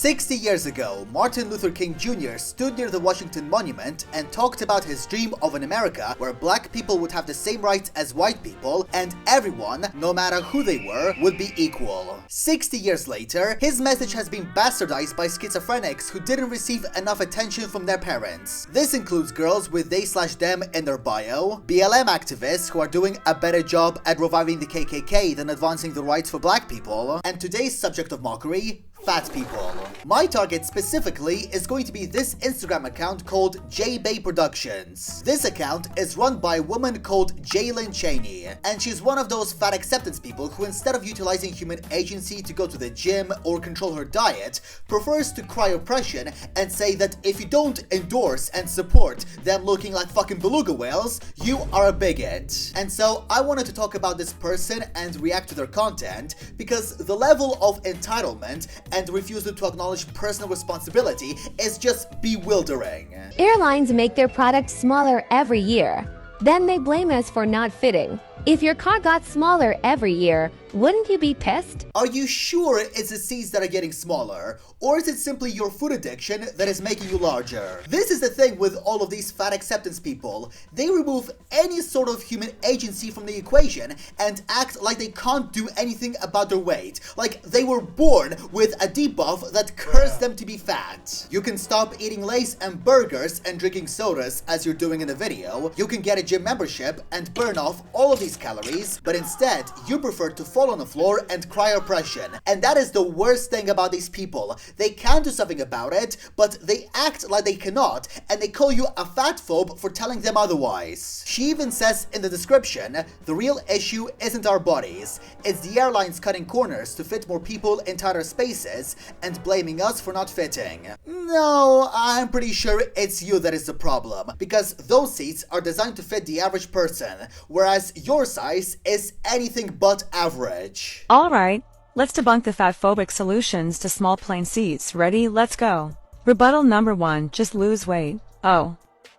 60 years ago, Martin Luther King Jr. stood near the Washington Monument and talked about his dream of an America where black people would have the same rights as white people and everyone, no matter who they were, would be equal. 60 years later, his message has been bastardized by schizophrenics who didn't receive enough attention from their parents. This includes girls with they/them in their bio, BLM activists who are doing a better job at reviving the KKK than advancing the rights for black people, and today's subject of mockery, fat people. My target specifically is going to be this Instagram account called JBay Productions. This account is run by a woman called Jaylyn Cheney, and she's one of those fat acceptance people who, instead of utilizing human agency to go to the gym or control her diet, prefers to cry oppression and say that if you don't endorse and support them looking like fucking beluga whales, you are a bigot. And so I wanted to talk about this person and react to their content because the level of entitlement and refusal to acknowledge personal responsibility is just bewildering. Airlines make their products smaller every year. Then they blame us for not fitting. If your car got smaller every year, wouldn't you be pissed? Are you sure it's the seats that are getting smaller? Or is it simply your food addiction that is making you larger? This is the thing with all of these fat acceptance people. They remove any sort of human agency from the equation and act like they can't do anything about their weight. Like they were born with a debuff that cursed them to be fat. You can stop eating Lay's and burgers and drinking sodas as you're doing in the video. You can get a gym membership and burn off all of these calories, but instead you prefer to fall on the floor and cry oppression. And that is the worst thing about these people. They can do something about it, but they act like they cannot, and they call you a fatphobe for telling them otherwise. She even says in the description, the real issue isn't our bodies, it's the airlines cutting corners to fit more people in tighter spaces and blaming us for not fitting. No, I'm pretty sure it's you that is the problem, because those seats are designed to fit the average person, whereas your size is anything but average. Alright, let's debunk the fatphobic solutions to small plain seats. Ready? Let's go. Rebuttal number 1, just lose weight. Oh.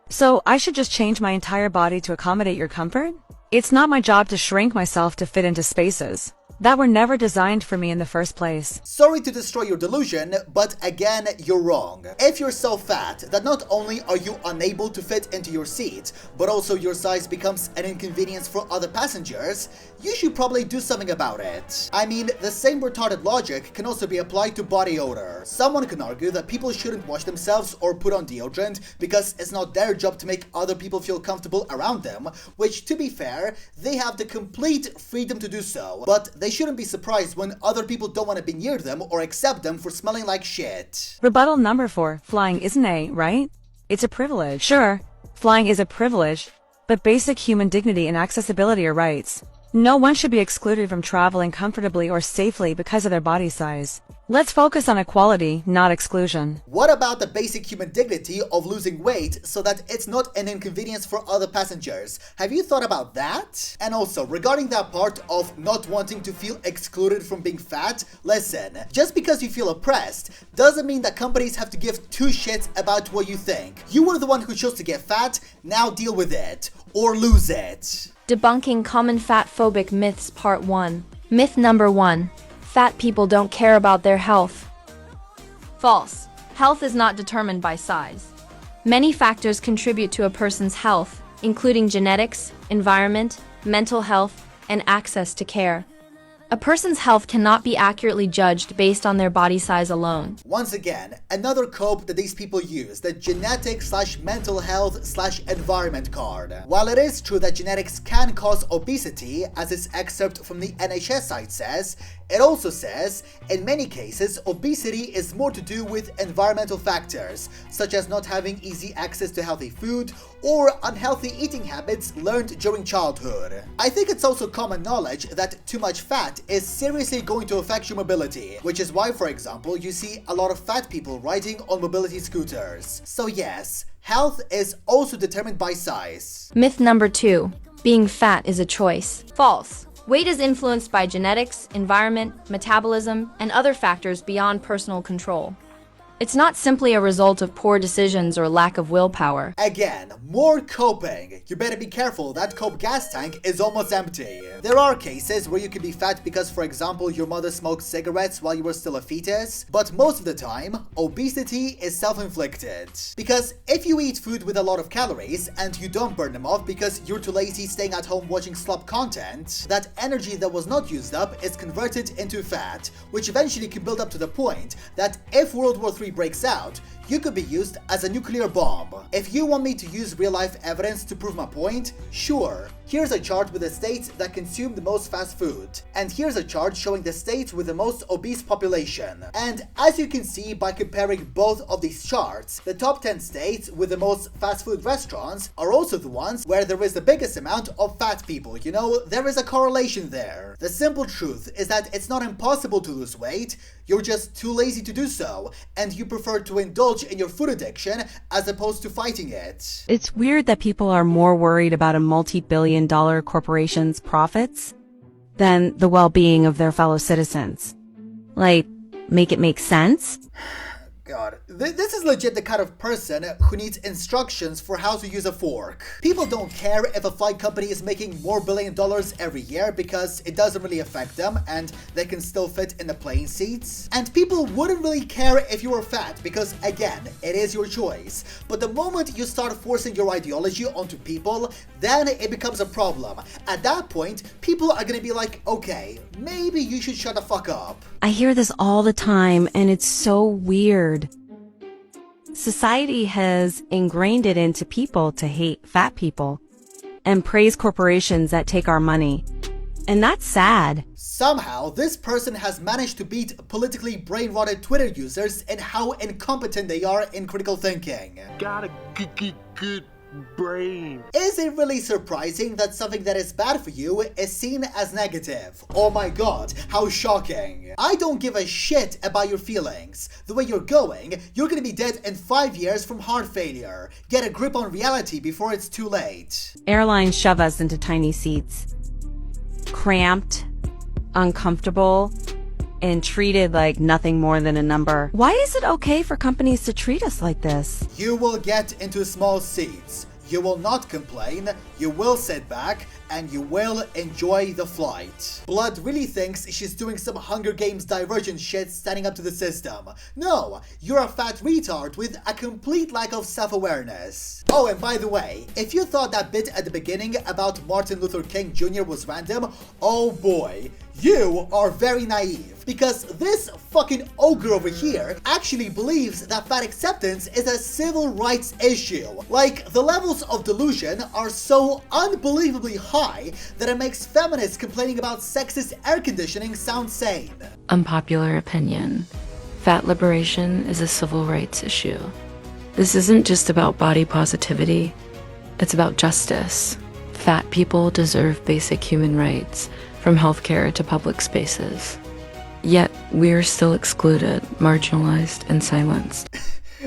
So I should just change my entire body to accommodate your comfort? It's not my job to shrink myself to fit into spaces that were never designed for me in the first place. Sorry to destroy your delusion, but again, you're wrong. If you're so fat that not only are you unable to fit into your seat, but also your size becomes an inconvenience for other passengers, you should probably do something about it. I mean, the same retarded logic can also be applied to body odor. Someone can argue that people shouldn't wash themselves or put on deodorant because it's not their job to make other people feel comfortable around them, which, to be fair, they have the complete freedom to do so, but they shouldn't be surprised when other people don't want to be near them or accept them for smelling like shit. Rebuttal number 4, flying isn't right? It's a privilege. Sure, flying is a privilege, but basic human dignity and accessibility are rights. No one should be excluded from traveling comfortably or safely because of their body size. Let's focus on equality, not exclusion. What about the basic human dignity of losing weight so that it's not an inconvenience for other passengers? Have you thought about that? And also, regarding that part of not wanting to feel excluded from being fat, listen, just because you feel oppressed doesn't mean that companies have to give two shits about what you think. You were the one who chose to get fat, now deal with it. Or lose it. Debunking common fatphobic myths Part 1. Myth number 1. Fat people don't care about their health. False. Health is not determined by size. Many factors contribute to a person's health, including genetics, environment, mental health, and access to care. A person's health cannot be accurately judged based on their body size alone. Once again, another cope that these people use, the genetic/mental health/environment card. While it is true that genetics can cause obesity, as this excerpt from the NHS site says, it also says, in many cases, obesity is more to do with environmental factors, such as not having easy access to healthy food or unhealthy eating habits learned during childhood. I think it's also common knowledge that too much fat is seriously going to affect your mobility, which is why, for example, you see a lot of fat people riding on mobility scooters. So yes, health is also determined by size. Myth number 2. Being fat is a choice. False. Weight is influenced by genetics, environment, metabolism, and other factors beyond personal control. It's not simply a result of poor decisions or lack of willpower. Again, more coping. You better be careful, that cope gas tank is almost empty. There are cases where you could be fat because, for example, your mother smoked cigarettes while you were still a fetus, but most of the time, obesity is self-inflicted. Because if you eat food with a lot of calories and you don't burn them off because you're too lazy staying at home watching slop content, that energy that was not used up is converted into fat, which eventually can build up to the point that if World War III breaks out, you could be used as a nuclear bomb. If you want me to use real-life evidence to prove my point, sure. Here's a chart with the states that consume the most fast food. And here's a chart showing the states with the most obese population. And as you can see by comparing both of these charts, the top 10 states with the most fast food restaurants are also the ones where there is the biggest amount of fat people. You know, there is a correlation there. The simple truth is that it's not impossible to lose weight, you're just too lazy to do so, and you prefer to indulge in your food addiction as opposed to fighting it. It's weird that people are more worried about a multi-billion-dollar corporation's profits than the well-being of their fellow citizens. Like, make it make sense? God, this is legit the kind of person who needs instructions for how to use a fork. People don't care if a flight company is making more $1 billion every year because it doesn't really affect them and they can still fit in the plane seats. And people wouldn't really care if you were fat because, again, it is your choice. But the moment you start forcing your ideology onto people, then it becomes a problem. At that point, people are gonna be like, okay, maybe you should shut the fuck up. I hear this all the time, and it's so weird. Society has ingrained it into people to hate fat people and praise corporations that take our money. And that's sad. Somehow, this person has managed to beat politically brain-rotted Twitter users in how incompetent they are in critical thinking. Got a good brain. Is it really surprising that something that is bad for you is seen as negative? Oh my god, how shocking. I don't give a shit about your feelings. The way you're going, you're gonna be dead in 5 years from heart failure. Get a grip on reality before it's too late. Airlines shove us into tiny seats. Cramped, uncomfortable, and treated like nothing more than a number. Why is it okay for companies to treat us like this? You will get into small seats. You will not complain, you will sit back, and you will enjoy the flight. Blood really thinks she's doing some Hunger Games Divergent shit standing up to the system. No, you're a fat retard with a complete lack of self-awareness. Oh, and by the way, if you thought that bit at the beginning about Martin Luther King Jr. was random, oh boy, you are very naive. Because this fucking ogre over here actually believes that fat acceptance is a civil rights issue. Like, the levels of delusion are so unbelievably high that it makes feminists complaining about sexist air conditioning sound sane. Unpopular opinion. Fat liberation is a civil rights issue. This isn't just about body positivity, it's about justice. Fat people deserve basic human rights, from healthcare to public spaces. Yet, we're still excluded, marginalized, and silenced.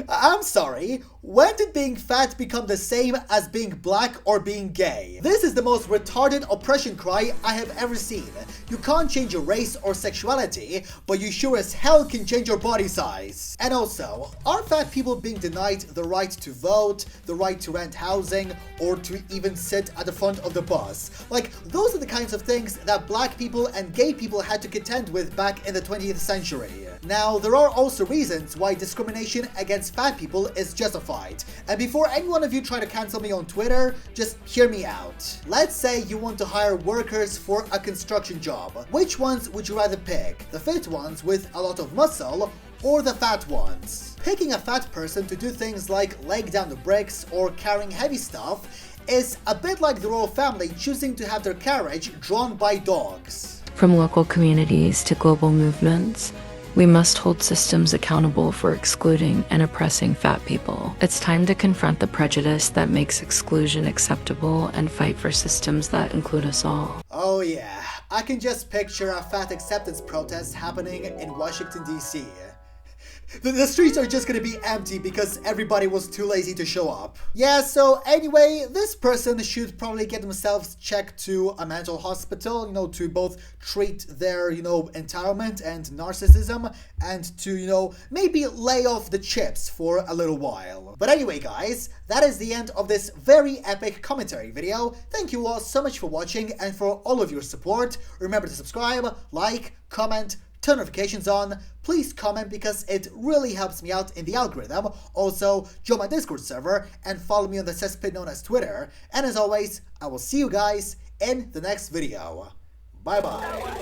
I'm sorry, when did being fat become the same as being black or being gay? This is the most retarded oppression cry I have ever seen. You can't change your race or sexuality, but you sure as hell can change your body size. And also, are fat people being denied the right to vote, the right to rent housing, or to even sit at the front of the bus? Like, those are the kinds of things that black people and gay people had to contend with back in the 20th century. Now, there are also reasons why discrimination against fat people is justified. And before any one of you try to cancel me on Twitter, just hear me out. Let's say you want to hire workers for a construction job. Which ones would you rather pick? The fit ones with a lot of muscle, or the fat ones? Picking a fat person to do things like laying down the bricks or carrying heavy stuff is a bit like the royal family choosing to have their carriage drawn by dogs. From local communities to global movements, we must hold systems accountable for excluding and oppressing fat people. It's time to confront the prejudice that makes exclusion acceptable and fight for systems that include us all. Oh yeah, I can just picture a fat acceptance protest happening in Washington, D.C. The streets are just gonna be empty because everybody was too lazy to show up. Yeah, so anyway, this person should probably get themselves checked to a mental hospital, you know, to both treat their, you know, entitlement and narcissism, and to, you know, maybe lay off the chips for a little while. But anyway, guys, that is the end of this very epic commentary video. Thank you all so much for watching and for all of your support. Remember to subscribe, like, comment, turn notifications on. Please comment because it really helps me out in the algorithm. Also, join my Discord server and follow me on the cesspit known as Twitter. And as always, I will see you guys in the next video. Bye bye.